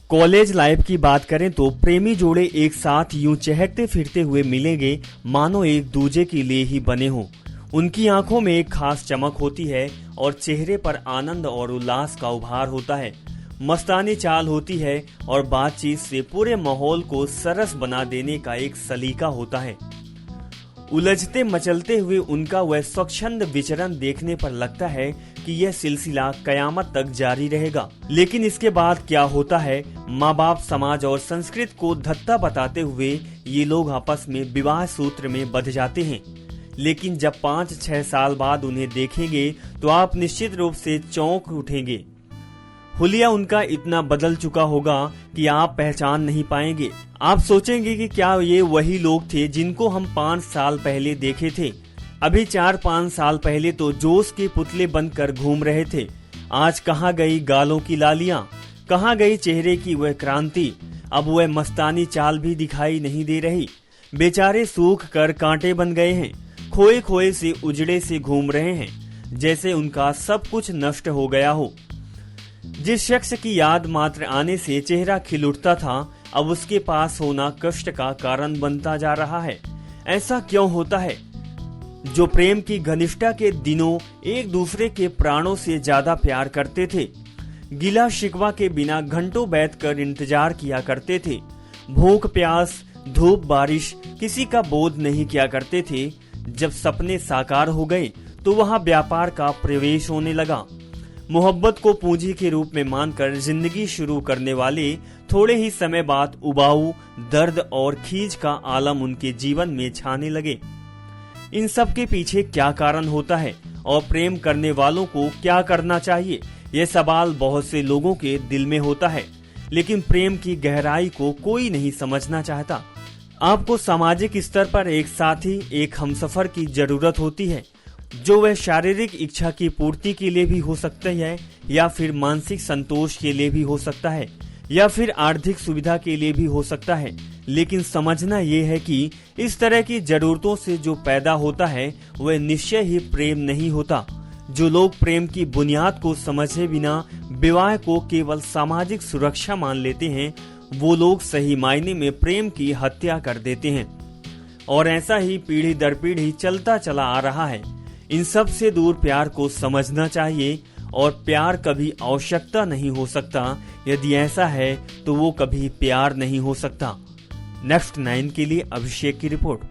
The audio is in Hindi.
कॉलेज लाइफ की बात करें तो प्रेमी जोड़े एक साथ यूं चहकते फिरते हुए मिलेंगे मानो एक दूजे के लिए ही बने हों। उनकी आंखों में एक खास चमक होती है और चेहरे पर आनंद और उल्लास का उभार होता है। मस्तानी चाल होती है और बातचीत से पूरे माहौल को सरस बना देने का एक सलीका होता है। उलझते मचलते हुए उनका वह स्वच्छंद विचरण देखने पर लगता है कि यह सिलसिला कयामत तक जारी रहेगा। लेकिन इसके बाद क्या होता है, माँ बाप, समाज और संस्कृति को धत्ता बताते हुए ये लोग आपस में विवाह सूत्र में बंध जाते हैं। लेकिन जब 5-6 साल बाद उन्हें देखेंगे तो आप निश्चित रूप से चौंक उठेंगे। हुलिया उनका इतना बदल चुका होगा कि आप पहचान नहीं पाएंगे। आप सोचेंगे कि क्या ये वही लोग थे जिनको हम 5 साल पहले देखे थे। अभी 4-5 साल पहले तो जोश के पुतले बनकर घूम रहे थे। आज कहाँ गई गालों की लालियां, कहाँ गई चेहरे की वह क्रांति। अब वह मस्तानी चाल भी दिखाई नहीं दे रही। बेचारे सूख कर कांटे बन गए हैं, खोए खोए से उजड़े से घूम रहे हैं, जैसे उनका सब कुछ नष्ट हो गया हो। जिस शख्स की याद मात्र आने से चेहरा खिल उठता था, अब उसके पास होना कष्ट का कारण बनता जा रहा है। ऐसा क्यों होता है? जो प्रेम की घनिष्ठता के दिनों एक दूसरे के प्राणों से ज्यादा प्यार करते थे, गिला शिकवा के बिना घंटों बैठकर इंतजार किया करते थे, भूख प्यास धूप बारिश किसी का बोध नहीं किया करते थे, जब सपने साकार हो गए तो वहां व्यापार का प्रवेश होने लगा। मोहब्बत को पूंजी के रूप में मानकर जिंदगी शुरू करने वाले थोड़े ही समय बाद उबाऊ, दर्द और खींच का आलम उनके जीवन में छाने लगे। इन सब के पीछे क्या कारण होता है और प्रेम करने वालों को क्या करना चाहिए, ये सवाल बहुत से लोगों के दिल में होता है। लेकिन प्रेम की गहराई को कोई नहीं समझना चाहता। आपको सामाजिक स्तर पर एक साथी, एक हमसफर की जरूरत होती है, जो वह शारीरिक इच्छा की पूर्ति के लिए भी हो सकता है, या फिर मानसिक संतोष के लिए भी हो सकता है, या फिर आर्थिक सुविधा के लिए भी हो सकता है। लेकिन समझना ये है कि इस तरह की जरूरतों से जो पैदा होता है वह निश्चय ही प्रेम नहीं होता। जो लोग प्रेम की बुनियाद को समझे बिना विवाह को केवल सामाजिक सुरक्षा मान लेते हैं, वो लोग सही मायने में प्रेम की हत्या कर देते हैं। और ऐसा ही पीढ़ी दर पीढ़ी चलता चला आ रहा है। इन सब से दूर प्यार को समझना चाहिए, और प्यार कभी आवश्यकता नहीं हो सकता। यदि ऐसा है तो वो कभी प्यार नहीं हो सकता। नेक्स्ट 9 के लिए अभिषेक की रिपोर्ट।